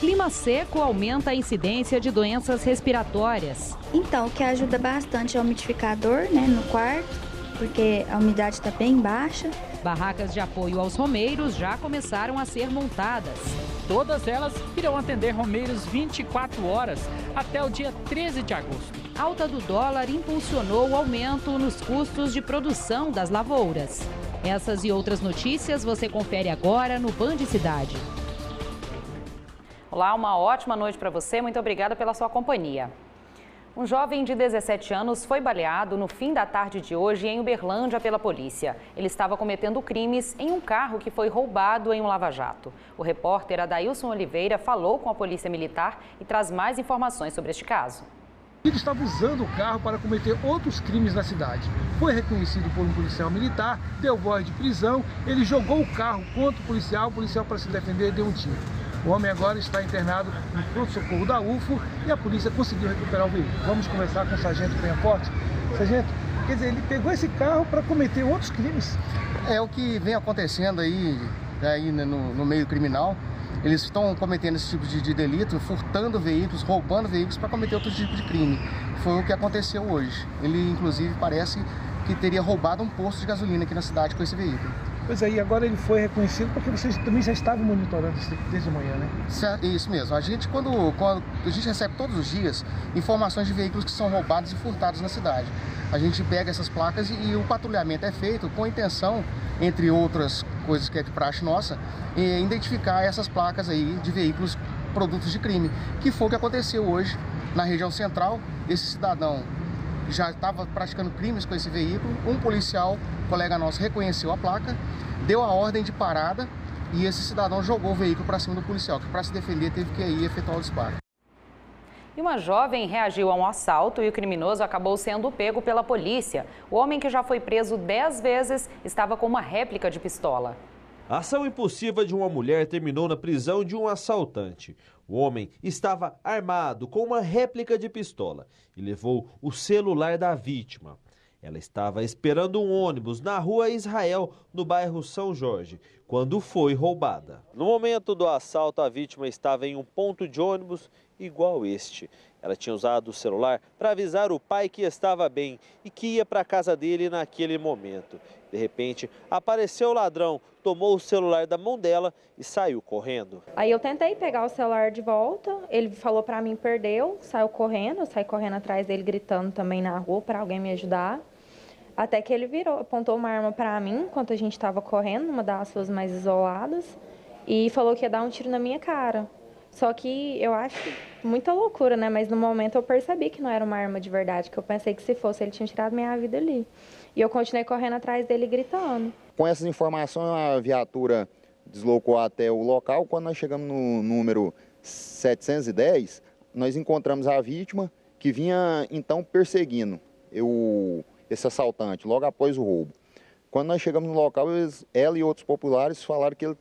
Clima seco aumenta a incidência de doenças respiratórias. Então, o que ajuda bastante é o umidificador, no quarto, porque a umidade está bem baixa. Barracas de apoio aos romeiros já começaram a ser montadas. Todas elas irão atender romeiros 24 horas até o dia 13 de agosto. A alta do dólar impulsionou o aumento nos custos de produção das lavouras. Essas e outras notícias você confere agora no Band Cidade. Olá, uma ótima noite para você. Muito obrigada pela sua companhia. Um jovem de 17 anos foi baleado no fim da tarde de hoje em Uberlândia pela polícia. Ele estava cometendo crimes em um carro que foi roubado em um lava-jato. O repórter Adailson Oliveira falou com a polícia militar e traz mais informações sobre este caso. Ele estava usando o carro para cometer outros crimes na cidade. Foi reconhecido por um policial militar, deu voz de prisão, ele jogou o carro contra o policial para se defender deu um tiro. O homem agora está internado no pronto-socorro da UFO e a polícia conseguiu recuperar o veículo. Vamos conversar com o sargento Penhaforte. Sargento, quer dizer, ele pegou esse carro para cometer outros crimes? É o que vem acontecendo aí no meio criminal. Eles estão cometendo esse tipo de delito, furtando veículos, roubando veículos para cometer outro tipo de crime. Foi o que aconteceu hoje. Ele, inclusive, parece que teria roubado um posto de gasolina aqui na cidade com esse veículo. Pois é, e agora ele foi reconhecido porque vocês também já estavam monitorando desde manhã, né? Isso mesmo. A gente, quando a gente recebe todos os dias informações de veículos que são roubados e furtados na cidade. A gente pega essas placas e o patrulhamento é feito com a intenção, entre outras coisas que é de praxe nossa, identificar essas placas aí de veículos produtos de crime, que foi o que aconteceu hoje na região central. Esse cidadão já estava praticando crimes com esse veículo, um policial, colega nosso, reconheceu a placa, deu a ordem de parada e esse cidadão jogou o veículo para cima do policial, que para se defender teve que aí efetuar o disparo. E uma jovem reagiu a um assalto e o criminoso acabou sendo pego pela polícia. O homem, que já foi preso 10 vezes, estava com uma réplica de pistola. A ação impulsiva de uma mulher terminou na prisão de um assaltante. O homem estava armado com uma réplica de pistola e levou o celular da vítima. Ela estava esperando um ônibus na rua Israel, no bairro São Jorge, quando foi roubada. No momento do assalto, a vítima estava em um ponto de ônibus igual este. Ela tinha usado o celular para avisar o pai que estava bem e que ia para a casa dele naquele momento. De repente, apareceu o ladrão, tomou o celular da mão dela e saiu correndo. Aí eu tentei pegar o celular de volta, ele falou para mim, perdeu, saiu correndo, eu saí correndo atrás dele, gritando também na rua para alguém me ajudar. Até que ele virou, apontou uma arma para mim, enquanto a gente estava correndo, numa das ruas mais isoladas, e falou que ia dar um tiro na minha cara. Só que eu acho muita loucura, né? Mas no momento eu percebi que não era uma arma de verdade, que eu pensei que se fosse, ele tinha tirado minha vida ali. E eu continuei correndo atrás dele gritando. Com essas informações, a viatura deslocou até o local. Quando nós chegamos no número 710, nós encontramos a vítima que vinha então perseguindo esse assaltante, logo após o roubo. Quando nós chegamos no local, ela e outros populares falaram que ele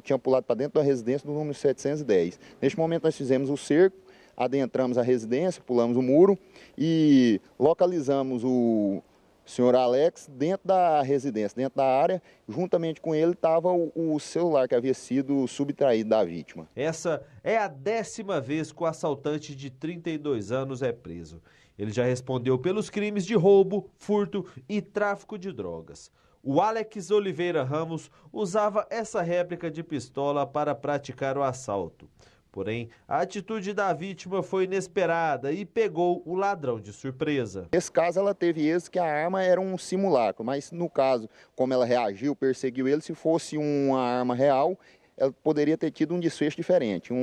tinha pulado para dentro da residência do número 710. Neste momento nós fizemos o cerco, adentramos a residência, pulamos o muro e localizamos o senhor Alex dentro da residência, dentro da área. Juntamente com ele estava o celular que havia sido subtraído da vítima. Essa é a 10ª vez que o assaltante de 32 anos é preso. Ele já respondeu pelos crimes de roubo, furto e tráfico de drogas. O Alex Oliveira Ramos usava essa réplica de pistola para praticar o assalto. Porém, a atitude da vítima foi inesperada e pegou o ladrão de surpresa. Nesse caso, ela teve êxito que a arma era um simulacro, mas no caso, como ela reagiu, perseguiu ele, se fosse uma arma real, ela poderia ter tido um desfecho diferente.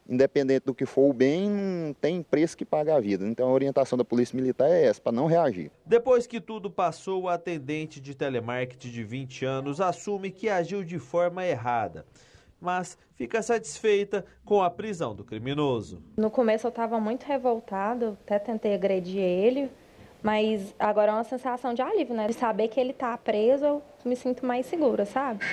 Independente do que for o bem, não tem preço que paga a vida. Então a orientação da Polícia Militar é essa, para não reagir. Depois que tudo passou, o atendente de telemarketing de 20 anos assume que agiu de forma errada, mas fica satisfeita com a prisão do criminoso. No começo eu estava muito revoltada, até tentei agredir ele, mas agora é uma sensação de alívio, né? De saber que ele está preso, eu me sinto mais segura, sabe?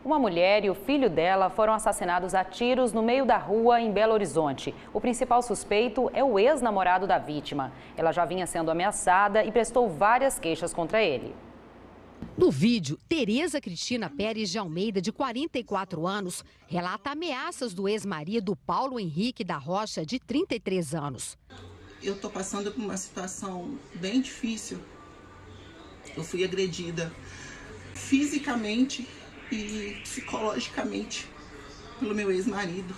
Uma mulher e o filho dela foram assassinados a tiros no meio da rua em Belo Horizonte. O principal suspeito é o ex-namorado da vítima. Ela já vinha sendo ameaçada e prestou várias queixas contra ele. No vídeo, Tereza Cristina Pérez de Almeida, de 44 anos, relata ameaças do ex-marido Paulo Henrique da Rocha, de 33 anos. Eu estou passando por uma situação bem difícil. Eu fui agredida fisicamente e psicologicamente pelo meu ex-marido,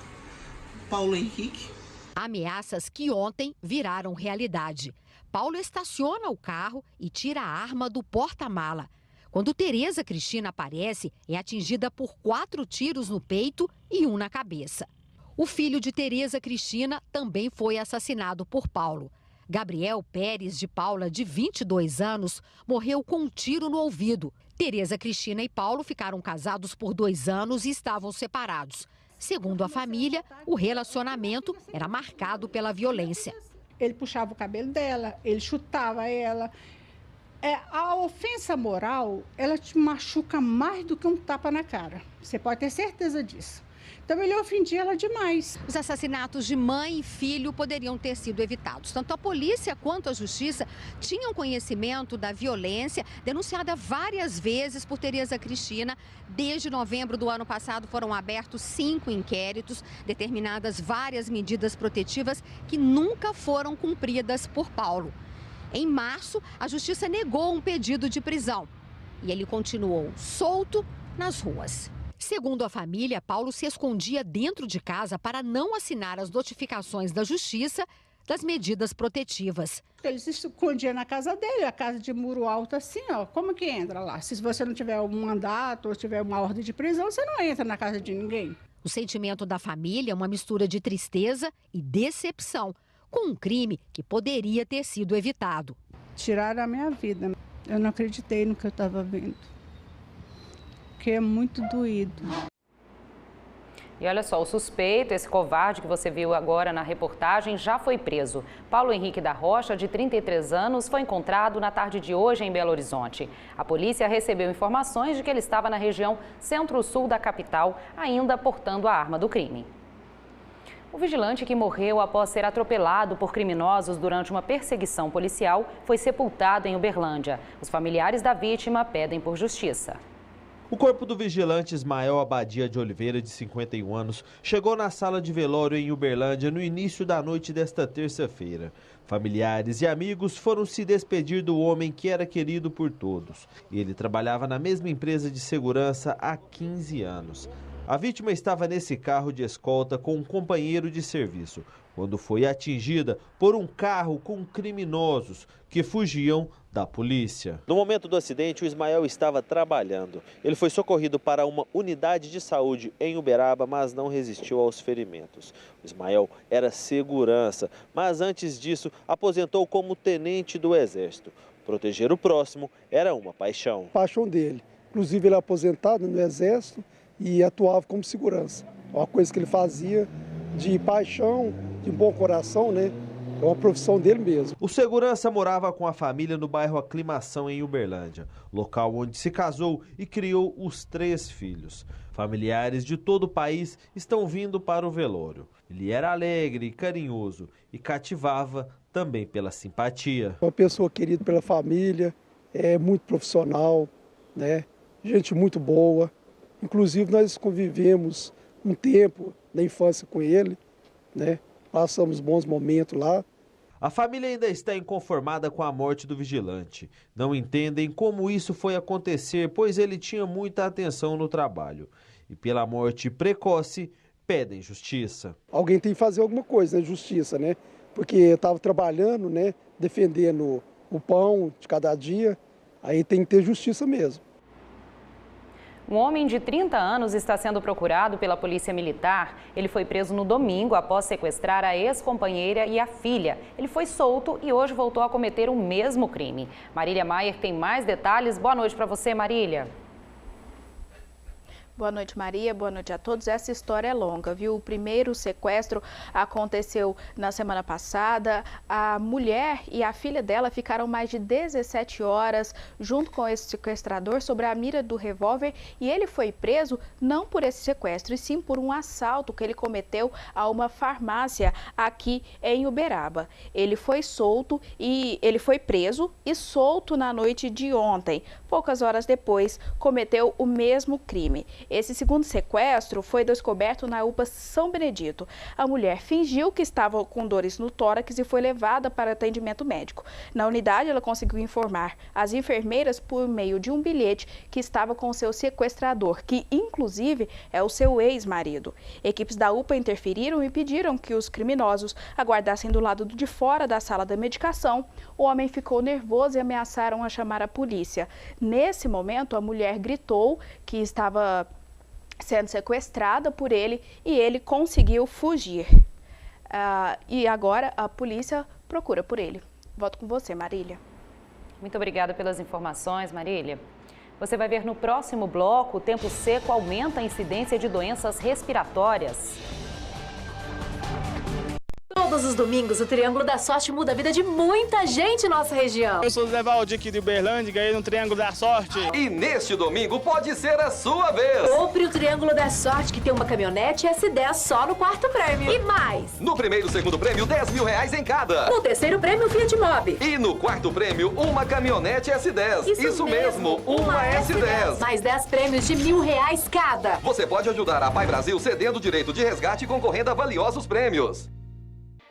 Paulo Henrique. Ameaças que ontem viraram realidade. Paulo estaciona o carro e tira a arma do porta-mala. Quando Tereza Cristina aparece, é atingida por 4 tiros no peito e 1 na cabeça. O filho de Tereza Cristina também foi assassinado por Paulo. Gabriel Pérez de Paula, de 22 anos, morreu com um tiro no ouvido. Tereza Cristina e Paulo ficaram casados por 2 anos e estavam separados. Segundo a família, o relacionamento era marcado pela violência. Ele puxava o cabelo dela, ele chutava ela. A ofensa moral, ela te machuca mais do que um tapa na cara. Você pode ter certeza disso. Então ele ofendia ela demais. Os assassinatos de mãe e filho poderiam ter sido evitados. Tanto a polícia quanto a justiça tinham conhecimento da violência denunciada várias vezes por Tereza Cristina. Desde novembro do ano passado foram abertos 5 inquéritos, determinadas várias medidas protetivas que nunca foram cumpridas por Paulo. Em março, a justiça negou um pedido de prisão e ele continuou solto nas ruas. Segundo a família, Paulo se escondia dentro de casa para não assinar as notificações da justiça das medidas protetivas. Ele se escondia na casa dele, a casa de muro alto assim, ó. Como que entra lá? Se você não tiver um mandato ou tiver uma ordem de prisão, você não entra na casa de ninguém. O sentimento da família é uma mistura de tristeza e decepção, com um crime que poderia ter sido evitado. Tiraram a minha vida. Eu não acreditei no que eu estava vendo. Porque é muito doído. E olha só, o suspeito, esse covarde que você viu agora na reportagem, já foi preso. Paulo Henrique da Rocha, de 33 anos, foi encontrado na tarde de hoje em Belo Horizonte. A polícia recebeu informações de que ele estava na região centro-sul da capital, ainda portando a arma do crime. O vigilante que morreu após ser atropelado por criminosos durante uma perseguição policial foi sepultado em Uberlândia. Os familiares da vítima pedem por justiça. O corpo do vigilante Ismael Abadia de Oliveira, de 51 anos, chegou na sala de velório em Uberlândia no início da noite desta terça-feira. Familiares e amigos foram se despedir do homem que era querido por todos. Ele trabalhava na mesma empresa de segurança há 15 anos. A vítima estava nesse carro de escolta com um companheiro de serviço, quando foi atingida por um carro com criminosos que fugiam da polícia. No momento do acidente, o Ismael estava trabalhando. Ele foi socorrido para uma unidade de saúde em Uberaba, mas não resistiu aos ferimentos. O Ismael era segurança, mas antes disso aposentou como tenente do Exército. Proteger o próximo era uma paixão. Paixão dele. Inclusive, ele é aposentado no Exército e atuava como segurança. É uma coisa que ele fazia de paixão, de bom coração, né? É uma profissão dele mesmo. O segurança morava com a família no bairro Aclimação, em Uberlândia, local onde se casou e criou os 3 filhos. Familiares de todo o país estão vindo para o velório. Ele era alegre e carinhoso e cativava também pela simpatia. Uma pessoa querida pela família, é muito profissional, né? Gente muito boa. Inclusive, nós convivemos um tempo na infância com ele, né? Passamos bons momentos lá. A família ainda está inconformada com a morte do vigilante. Não entendem como isso foi acontecer, pois ele tinha muita atenção no trabalho. E pela morte precoce, pedem justiça. Alguém tem que fazer alguma coisa, né? Justiça, né? Porque eu estava trabalhando, né? Defendendo o pão de cada dia, aí tem que ter justiça mesmo. Um homem de 30 anos está sendo procurado pela Polícia Militar. Ele foi preso no domingo após sequestrar a ex-companheira e a filha. Ele foi solto e hoje voltou a cometer o mesmo crime. Marília Maier tem mais detalhes. Boa noite para você, Marília. Boa noite, Maria. Boa noite a todos. Essa história é longa, viu? O primeiro sequestro aconteceu na semana passada. A mulher e a filha dela ficaram mais de 17 horas junto com esse sequestrador sobre a mira do revólver e ele foi preso não por esse sequestro, e sim por um assalto que ele cometeu a uma farmácia aqui em Uberaba. Ele foi preso e solto na noite de ontem. Poucas horas depois, cometeu o mesmo crime. Esse segundo sequestro foi descoberto na UPA São Benedito. A mulher fingiu que estava com dores no tórax e foi levada para atendimento médico. Na unidade, ela conseguiu informar as enfermeiras por meio de um bilhete que estava com seu sequestrador, que inclusive é o seu ex-marido. Equipes da UPA interferiram e pediram que os criminosos aguardassem do lado de fora da sala da medicação. O homem ficou nervoso e ameaçaram a chamar a polícia. Nesse momento, a mulher gritou que estava sendo sequestrada por ele e ele conseguiu fugir. E agora a polícia procura por ele. Volto com você, Marília. Muito obrigada pelas informações, Marília. Você vai ver no próximo bloco, o tempo seco aumenta a incidência de doenças respiratórias. Todos os domingos, o Triângulo da Sorte muda a vida de muita gente em nossa região. Eu sou o Zé Valdir aqui de Uberlândia, ganhei no Triângulo da Sorte. E neste domingo pode ser a sua vez. Compre o Triângulo da Sorte, que tem uma caminhonete S10 só no quarto prêmio. E mais! No primeiro e segundo prêmio, R$10.000 em cada. No terceiro prêmio, Fiat Mobi. E no quarto prêmio, uma caminhonete S10. Isso mesmo, uma S10. Mais 10 prêmios de R$1.000 cada. Você pode ajudar a Pai Brasil cedendo o direito de resgate e concorrendo a valiosos prêmios.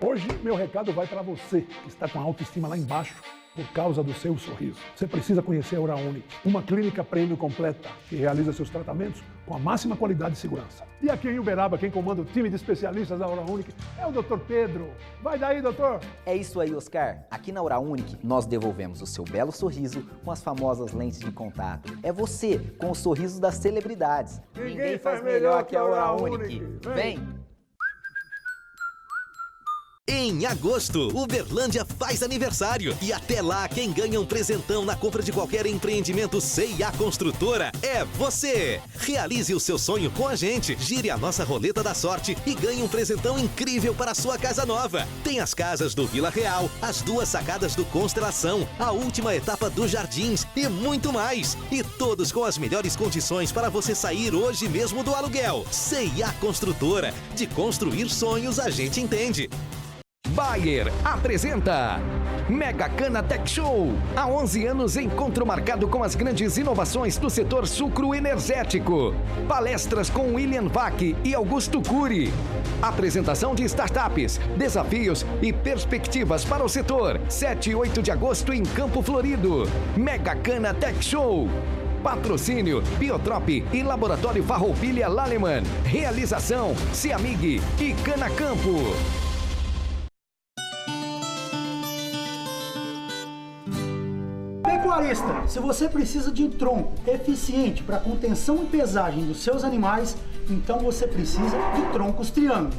Hoje, meu recado vai para você que está com a autoestima lá embaixo por causa do seu sorriso. Você precisa conhecer a Oral Unique, uma clínica premium completa que realiza seus tratamentos com a máxima qualidade e segurança. E aqui em Uberaba, quem comanda o time de especialistas da Oral Unique é o Dr. Pedro. Vai daí, doutor! É isso aí, Oscar. Aqui na Oral Unique, nós devolvemos o seu belo sorriso com as famosas lentes de contato. É você, com os sorrisos das celebridades. Ninguém faz melhor que a Oral Unique. Vem! Em agosto, Uberlândia faz aniversário e até lá quem ganha um presentão na compra de qualquer empreendimento C&A Construtora é você. Realize o seu sonho com a gente, gire a nossa roleta da sorte e ganhe um presentão incrível para a sua casa nova. Tem as casas do Vila Real, as 2 sacadas do Constelação, a última etapa dos Jardins e muito mais. E todos com as melhores condições para você sair hoje mesmo do aluguel. C&A Construtora, de construir sonhos a gente entende. Bayer apresenta Mega Cana Tech Show. Há 11 anos, encontro marcado com as grandes inovações do setor sucroenergético. Palestras com William Vac e Augusto Cury. Apresentação de startups, desafios e perspectivas para o setor. 7 e 8 de agosto em Campo Florido. Mega Cana Tech Show. Patrocínio Biotrop e Laboratório Farroupilha Laleman. Realização Ciamig e Cana Campo. Pecuarista, se você precisa de um tronco eficiente para contenção e pesagem dos seus animais, então você precisa de troncos Triângulo.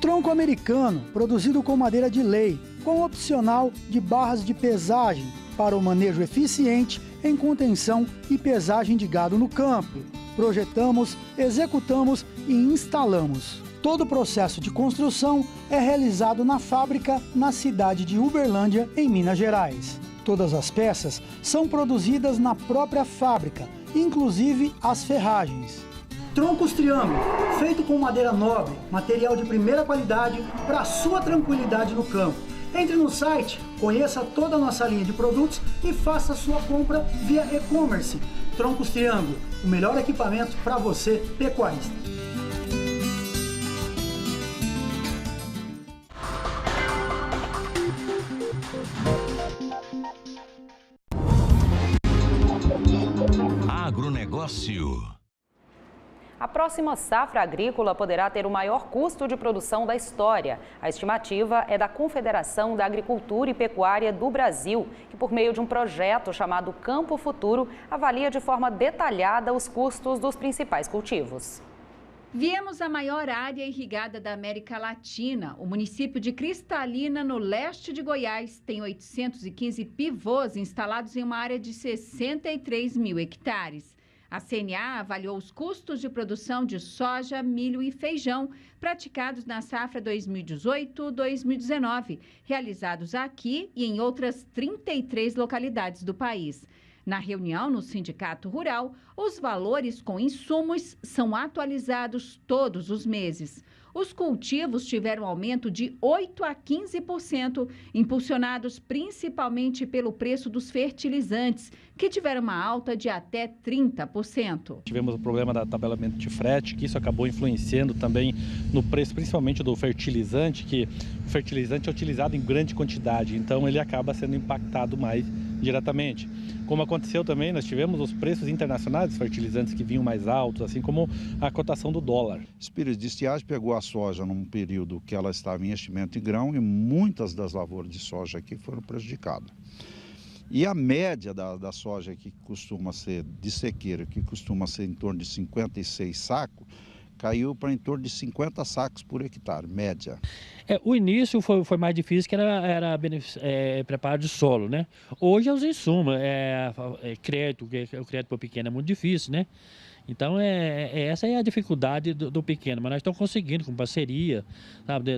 Tronco americano, produzido com madeira de lei, com opcional de barras de pesagem para o manejo eficiente em contenção e pesagem de gado no campo. Projetamos, executamos e instalamos. Todo o processo de construção é realizado na fábrica na cidade de Uberlândia, em Minas Gerais. Todas as peças são produzidas na própria fábrica, inclusive as ferragens. Troncos Triângulo, feito com madeira nobre, material de primeira qualidade para a sua tranquilidade no campo. Entre no site, conheça toda a nossa linha de produtos e faça a sua compra via e-commerce. Troncos Triângulo, o melhor equipamento para você, pecuarista. Agronegócio. A próxima safra agrícola poderá ter o maior custo de produção da história. A estimativa é da Confederação da Agricultura e Pecuária do Brasil, que por meio de um projeto chamado Campo Futuro, avalia de forma detalhada os custos dos principais cultivos. Viemos à maior área irrigada da América Latina. O município de Cristalina, no leste de Goiás, tem 815 pivôs instalados em uma área de 63 mil hectares. A CNA avaliou os custos de produção de soja, milho e feijão praticados na safra 2018-2019, realizados aqui e em outras 33 localidades do país. Na reunião no Sindicato Rural, os valores com insumos são atualizados todos os meses. Os cultivos tiveram aumento de 8% a 15%, impulsionados principalmente pelo preço dos fertilizantes, que tiveram uma alta de até 30%. Tivemos o problema do tabelamento de frete, que isso acabou influenciando também no preço, principalmente do fertilizante, que o fertilizante é utilizado em grande quantidade, então ele acaba sendo impactado mais diretamente. Como aconteceu também, nós tivemos os preços internacionais dos fertilizantes que vinham mais altos, assim como a cotação do dólar. Espírito de estiagem pegou a soja num período que ela estava em enchimento de grão e muitas das lavouras de soja aqui foram prejudicadas. E a média da soja que costuma ser de sequeira, que costuma ser em torno de 56 sacos, caiu para em torno de 50 sacos por hectare, média. O início foi mais difícil, que era preparo de solo, né? Hoje é os insumos, crédito, o crédito para o pequeno é muito difícil, né? Então, essa é a dificuldade do pequeno, mas nós estamos conseguindo com parceria, sabe?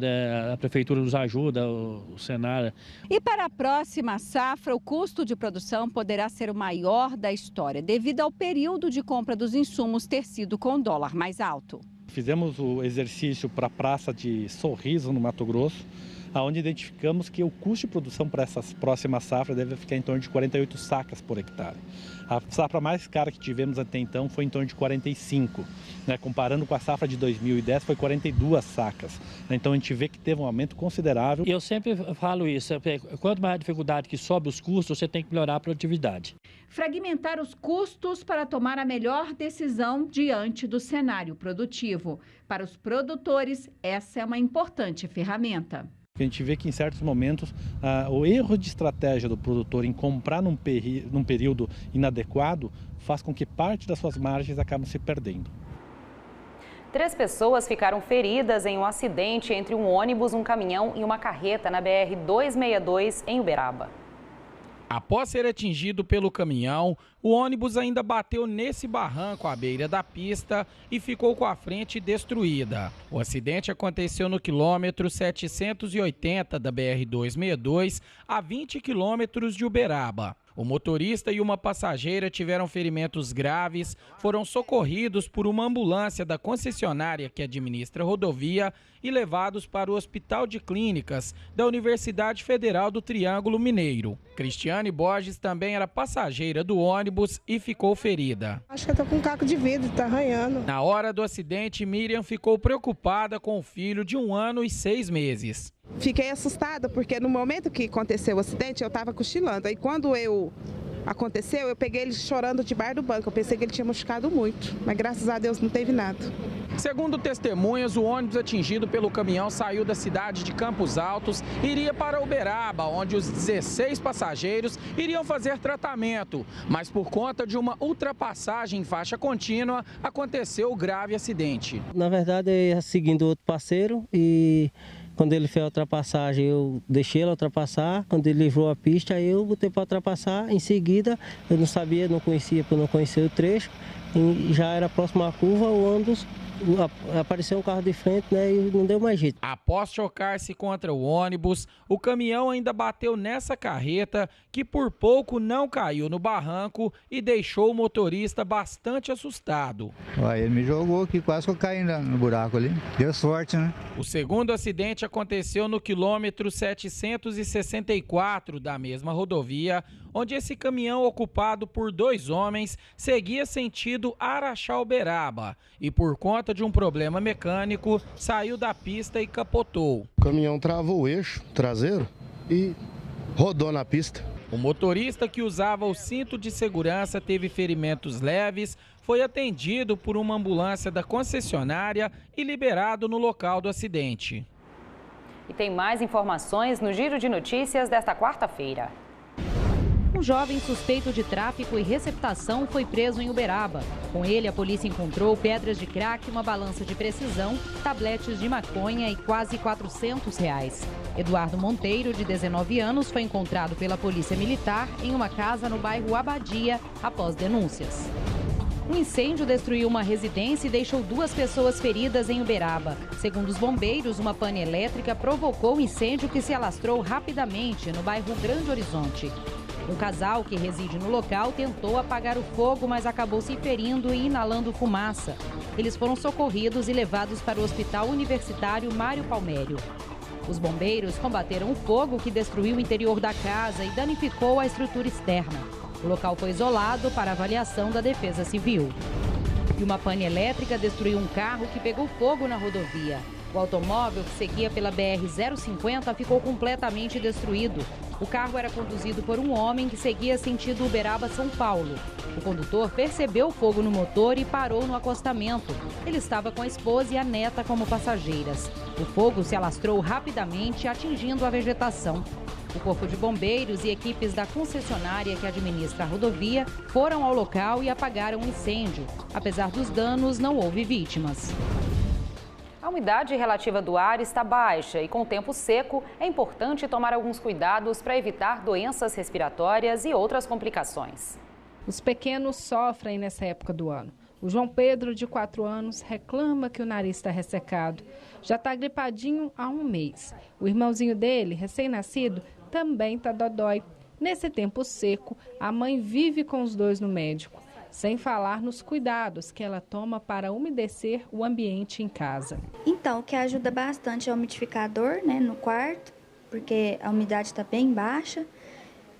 A Prefeitura nos ajuda, o Senar. E para a próxima safra, o custo de produção poderá ser o maior da história, devido ao período de compra dos insumos ter sido com dólar mais alto. Fizemos o exercício para a Praça de Sorriso, no Mato Grosso, onde identificamos que o custo de produção para essa próxima safra deve ficar em torno de 48 sacas por hectare. A safra mais cara que tivemos até então foi em torno de 45, né? Comparando com a safra de 2010 foi 42 sacas. Então a gente vê que teve um aumento considerável. Eu sempre falo isso, quanto mais a dificuldade que sobe os custos, você tem que melhorar a produtividade. Fragmentar os custos para tomar a melhor decisão diante do cenário produtivo. Para os produtores, essa é uma importante ferramenta. A gente vê que em certos momentos o erro de estratégia do produtor em comprar num período inadequado faz com que parte das suas margens acabem se perdendo. 3 pessoas ficaram feridas em um acidente entre um ônibus, um caminhão e uma carreta na BR-262 em Uberaba. Após ser atingido pelo caminhão, o ônibus ainda bateu nesse barranco à beira da pista e ficou com a frente destruída. O acidente aconteceu no quilômetro 780 da BR-262, a 20 quilômetros de Uberaba. O motorista e uma passageira tiveram ferimentos graves, foram socorridos por uma ambulância da concessionária que administra a rodovia e levados para o Hospital de Clínicas da Universidade Federal do Triângulo Mineiro. Cristiane Borges também era passageira do ônibus e ficou ferida. Acho que eu tô com um caco de vidro, tá arranhando. Na hora do acidente, Miriam ficou preocupada com o filho de 1 ano e 6 meses. Fiquei assustada porque no momento que aconteceu o acidente eu estava cochilando. Aí quando aconteceu, eu peguei ele chorando debaixo do banco. Eu pensei que ele tinha machucado muito, mas graças a Deus não teve nada. Segundo testemunhas, o ônibus atingido pelo caminhão saiu da cidade de Campos Altos e iria para Uberaba, onde os 16 passageiros iriam fazer tratamento. Mas por conta de uma ultrapassagem em faixa contínua, aconteceu o grave acidente. Na verdade, eu ia seguindo outro parceiro e quando ele fez a ultrapassagem, eu deixei ele ultrapassar. Quando ele livrou a pista, eu botei para ultrapassar. Em seguida, eu não sabia, não conhecia, por não conhecer o trecho. E já era próximo à curva, o ônibus apareceu um carro de frente, né, e não deu mais jeito. Após chocar-se contra o ônibus, o caminhão ainda bateu nessa carreta, que por pouco não caiu no barranco e deixou o motorista bastante assustado. Ele me jogou aqui, quase que eu caí no buraco ali. Deu sorte, né? O segundo acidente aconteceu no quilômetro 764 da mesma rodovia, onde esse caminhão ocupado por 2 homens seguia sentido Araxá-Uberaba e por conta de um problema mecânico saiu da pista e capotou. O caminhão travou o eixo traseiro e rodou na pista. O motorista, que usava o cinto de segurança, teve ferimentos leves, foi atendido por uma ambulância da concessionária e liberado no local do acidente. E tem mais informações no Giro de Notícias desta quarta-feira. Um jovem suspeito de tráfico e receptação foi preso em Uberaba. Com ele, a polícia encontrou pedras de crack, uma balança de precisão, tabletes de maconha e quase R$400. Eduardo Monteiro, de 19 anos, foi encontrado pela Polícia Militar em uma casa no bairro Abadia após denúncias. Um incêndio destruiu uma residência e deixou 2 pessoas feridas em Uberaba. Segundo os bombeiros, uma pane elétrica provocou o incêndio que se alastrou rapidamente no bairro Grande Horizonte. Um casal que reside no local tentou apagar o fogo, mas acabou se ferindo e inalando fumaça. Eles foram socorridos e levados para o Hospital Universitário Mário Palmério. Os bombeiros combateram o fogo que destruiu o interior da casa e danificou a estrutura externa. O local foi isolado para avaliação da Defesa Civil. E uma pane elétrica destruiu um carro que pegou fogo na rodovia. O automóvel que seguia pela BR-050 ficou completamente destruído. O carro era conduzido por um homem que seguia sentido Uberaba-São Paulo. O condutor percebeu o fogo no motor e parou no acostamento. Ele estava com a esposa e a neta como passageiras. O fogo se alastrou rapidamente, atingindo a vegetação. O Corpo de Bombeiros e equipes da concessionária que administra a rodovia foram ao local e apagaram o incêndio. Apesar dos danos, não houve vítimas. A umidade relativa do ar está baixa e, com o tempo seco, é importante tomar alguns cuidados para evitar doenças respiratórias e outras complicações. Os pequenos sofrem nessa época do ano. O João Pedro, de 4 anos, reclama que o nariz está ressecado. Já está gripadinho há 1 mês. O irmãozinho dele, recém-nascido, também está dodói. Nesse tempo seco, a mãe vive com os 2 no médico. Sem falar nos cuidados que ela toma para umedecer o ambiente em casa. Então, o que ajuda bastante é o umidificador, né, no quarto, porque a umidade está bem baixa.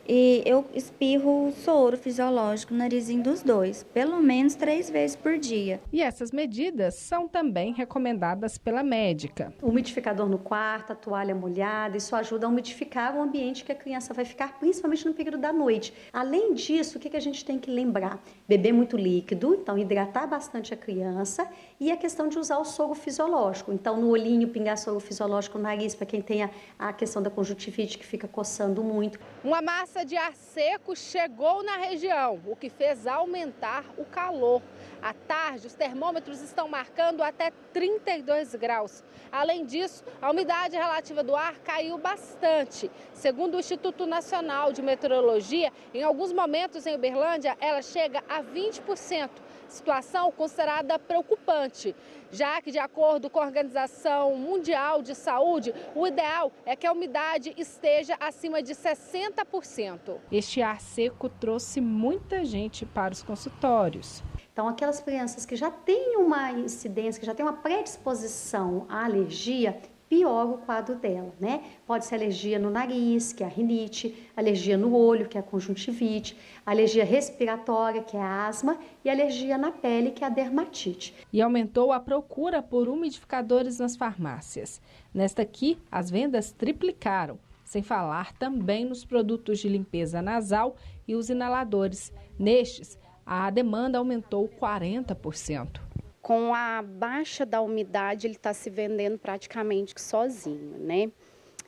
E eu espirro soro fisiológico no narizinho dos 2, pelo menos 3 vezes por dia. E essas medidas são também recomendadas pela médica. O umidificador no quarto, a toalha molhada, isso ajuda a umidificar o ambiente que a criança vai ficar, principalmente no período da noite. Além disso, o que a gente tem que lembrar? Beber muito líquido, então hidratar bastante a criança, e a questão de usar o soro fisiológico. Então, no olhinho, pingar soro fisiológico no nariz, para quem tem a questão da conjuntivite, que fica coçando muito. Uma massa de ar seco chegou na região, o que fez aumentar o calor. À tarde, os termômetros estão marcando até 32 graus. Além disso, a umidade relativa do ar caiu bastante. Segundo o Instituto Nacional de Meteorologia, em alguns momentos em Uberlândia, ela chega a 20%. Situação considerada preocupante, já que, de acordo com a Organização Mundial de Saúde, o ideal é que a umidade esteja acima de 60%. Este ar seco trouxe muita gente para os consultórios. Então, aquelas crianças que já têm uma incidência, que já têm uma predisposição à alergia, piora o quadro dela, né? Pode ser alergia no nariz, que é a rinite, alergia no olho, que é a conjuntivite, alergia respiratória, que é a asma, e alergia na pele, que é a dermatite. E aumentou a procura por umidificadores nas farmácias. Nesta aqui, as vendas triplicaram, sem falar também nos produtos de limpeza nasal e os inaladores. Nestes, a demanda aumentou 40%. Com a baixa da umidade, ele está se vendendo praticamente sozinho, né?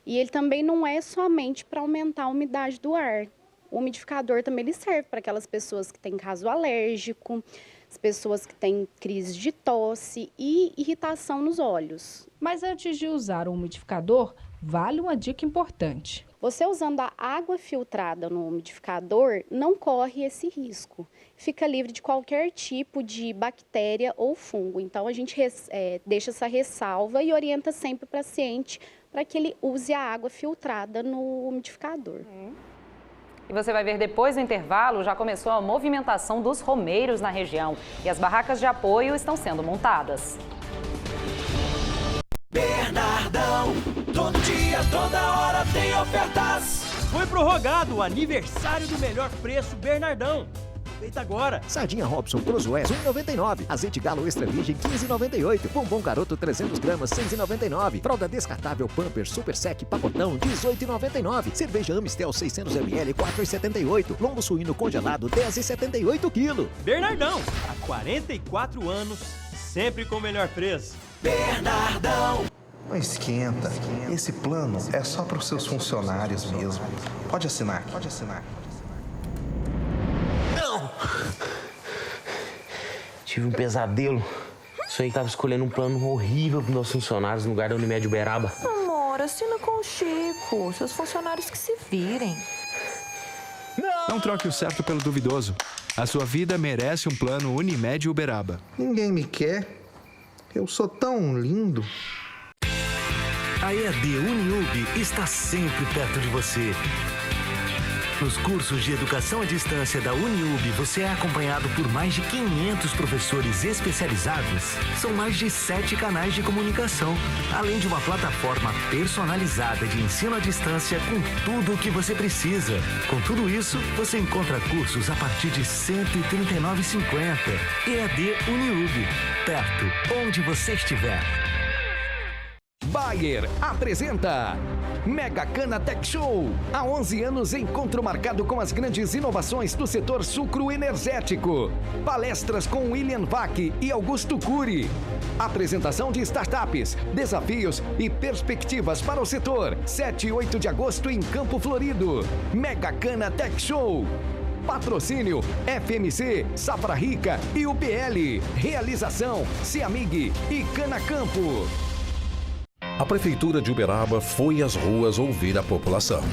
E ele também não é somente para aumentar a umidade do ar. O umidificador também ele serve para aquelas pessoas que têm caso alérgico, as pessoas que têm crise de tosse e irritação nos olhos. Mas antes de usar o umidificador, vale uma dica importante. Você usando a água filtrada no umidificador, não corre esse risco. Fica livre de qualquer tipo de bactéria ou fungo. Então, a gente deixa essa ressalva e orienta sempre o paciente para que ele use a água filtrada no umidificador. E você vai ver depois do intervalo, já começou a movimentação dos romeiros na região. E as barracas de apoio estão sendo montadas. Bernardão, todo dia, toda hora tem ofertas. Foi prorrogado o aniversário do melhor preço Bernardão. Feita agora. Sardinha Robson Cruzoé, 1,99. Azeite Galo Extra Virgem, 15,98. Bombom Garoto, 300 gramas, 6,99. Fralda descartável Pampers Super Sec Pacotão, 18,99. Cerveja Amistel 600 ml, 4,78. Lombo suíno congelado, 10,78 kg. Bernardão, há 44 anos, sempre com o melhor preço. Bernardão. Não esquenta. Esse plano é só para os seus funcionários mesmo. Pode assinar. Pode assinar. Não! Tive um pesadelo. Sonhei que tava escolhendo um plano horrível para meus funcionários no lugar da Unimed Uberaba. Amor, assina com o Chico. Seus funcionários que se virem. Não troque o certo pelo duvidoso. A sua vida merece um plano Unimed Uberaba. Ninguém me quer. Eu sou tão lindo. A EAD Uniub está sempre perto de você. Nos cursos de educação à distância da Uniub, você é acompanhado por mais de 500 professores especializados. São mais de 7 canais de comunicação, além de uma plataforma personalizada de ensino à distância com tudo o que você precisa. Com tudo isso, você encontra cursos a partir de R$ 139,50. EAD Uniub, perto, onde você estiver. Bayer apresenta Megacana Tech Show. Há 11 anos, encontro marcado com as grandes inovações do setor sucroenergético. Palestras com William Vac e Augusto Cury. Apresentação de startups, desafios e perspectivas para o setor. 7 e 8 de agosto em Campo Florido. Megacana Tech Show. Patrocínio FMC, Safra Rica e UPL. Realização Ciamig e Canacampo. A Prefeitura de Uberaba foi às ruas ouvir a população.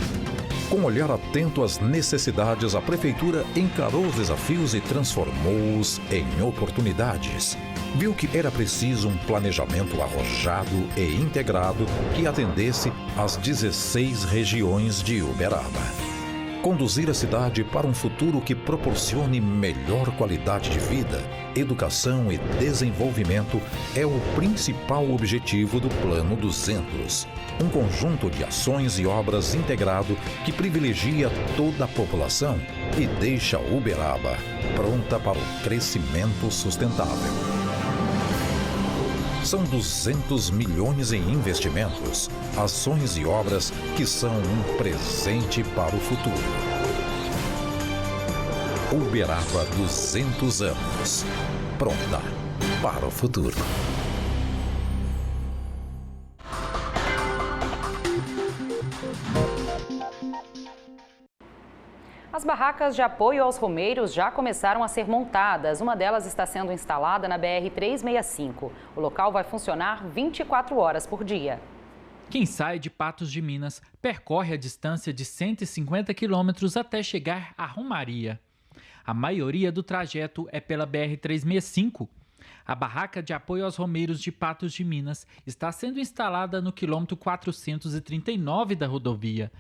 Com um olhar atento às necessidades, a Prefeitura encarou os desafios e transformou-os em oportunidades. Viu que era preciso um planejamento arrojado e integrado que atendesse às 16 regiões de Uberaba. Conduzir a cidade para um futuro que proporcione melhor qualidade de vida, educação e desenvolvimento é o principal objetivo do Plano 200. Um conjunto de ações e obras integrado que privilegia toda a população e deixa Uberaba pronta para o crescimento sustentável. São 200 milhões em investimentos, ações e obras que são um presente para o futuro. Uberaba 200 anos. Pronta para o futuro. As barracas de apoio aos romeiros já começaram a ser montadas. Uma delas está sendo instalada na BR-365. O local vai funcionar 24 horas por dia. Quem sai de Patos de Minas percorre a distância de 150 quilômetros até chegar à Romaria. A maioria do trajeto é pela BR-365. A barraca de apoio aos romeiros de Patos de Minas está sendo instalada no quilômetro 439 da rodovia.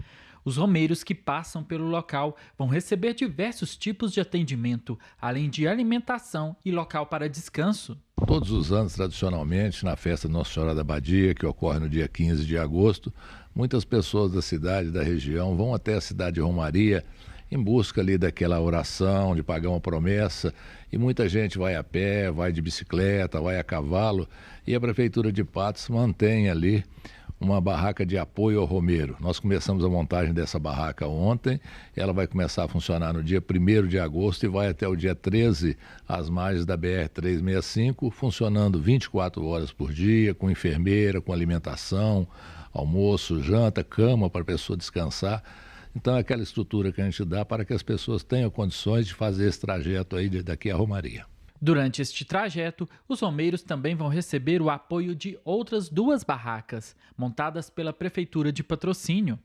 Os romeiros que passam pelo local vão receber diversos tipos de atendimento, além de alimentação e local para descanso. Todos os anos, tradicionalmente, na festa Nossa Senhora da Abadia, que ocorre no dia 15 de agosto, muitas pessoas da cidade, da região, vão até a cidade de Romaria em busca ali daquela oração, de pagar uma promessa, e muita gente vai a pé, vai de bicicleta, vai a cavalo, e a Prefeitura de Patos mantém ali uma barraca de apoio ao romeiro. Nós começamos a montagem dessa barraca ontem, ela vai começar a funcionar no dia 1º de agosto e vai até o dia 13, às margens da BR-365, funcionando 24 horas por dia, com enfermeira, com alimentação, almoço, janta, cama para a pessoa descansar. Então é aquela estrutura que a gente dá para que as pessoas tenham condições de fazer esse trajeto aí daqui a Romaria. Durante este trajeto, os romeiros também vão receber o apoio de outras 2 barracas, montadas pela Prefeitura de Patrocínio.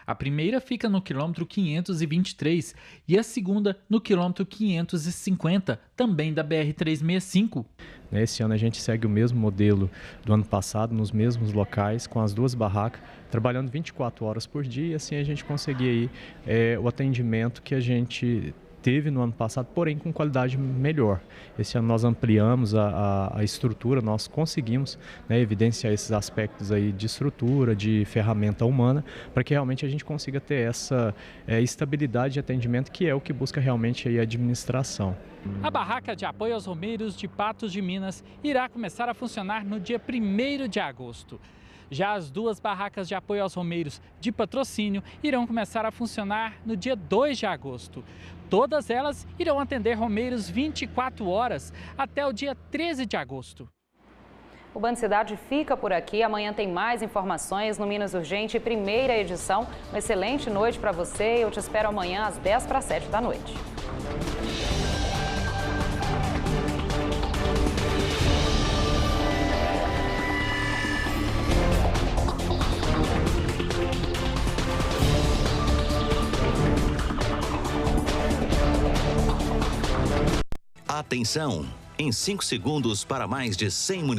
A primeira fica no quilômetro 523 e a segunda no quilômetro 550, também da BR-365. Esse ano a gente segue o mesmo modelo do ano passado, nos mesmos locais, com as 2 barracas, trabalhando 24 horas por dia, e assim a gente conseguir aí, o atendimento que a gente teve no ano passado, porém com qualidade melhor. Esse ano nós ampliamos a estrutura, nós conseguimos, né, evidenciar esses aspectos aí de estrutura, de ferramenta humana, para que realmente a gente consiga ter essa estabilidade de atendimento, que é o que busca realmente aí a administração. A barraca de apoio aos romeiros de Patos de Minas irá começar a funcionar no dia 1º de agosto. Já as 2 barracas de apoio aos romeiros de Patrocínio irão começar a funcionar no dia 2 de agosto. Todas elas irão atender romeiros 24 horas até o dia 13 de agosto. O Band Cidade fica por aqui. Amanhã tem mais informações no Minas Urgente, primeira edição. Uma excelente noite para você. Eu te espero amanhã às 6:50 da noite. Atenção! Em 5 segundos, para mais de 100 municípios.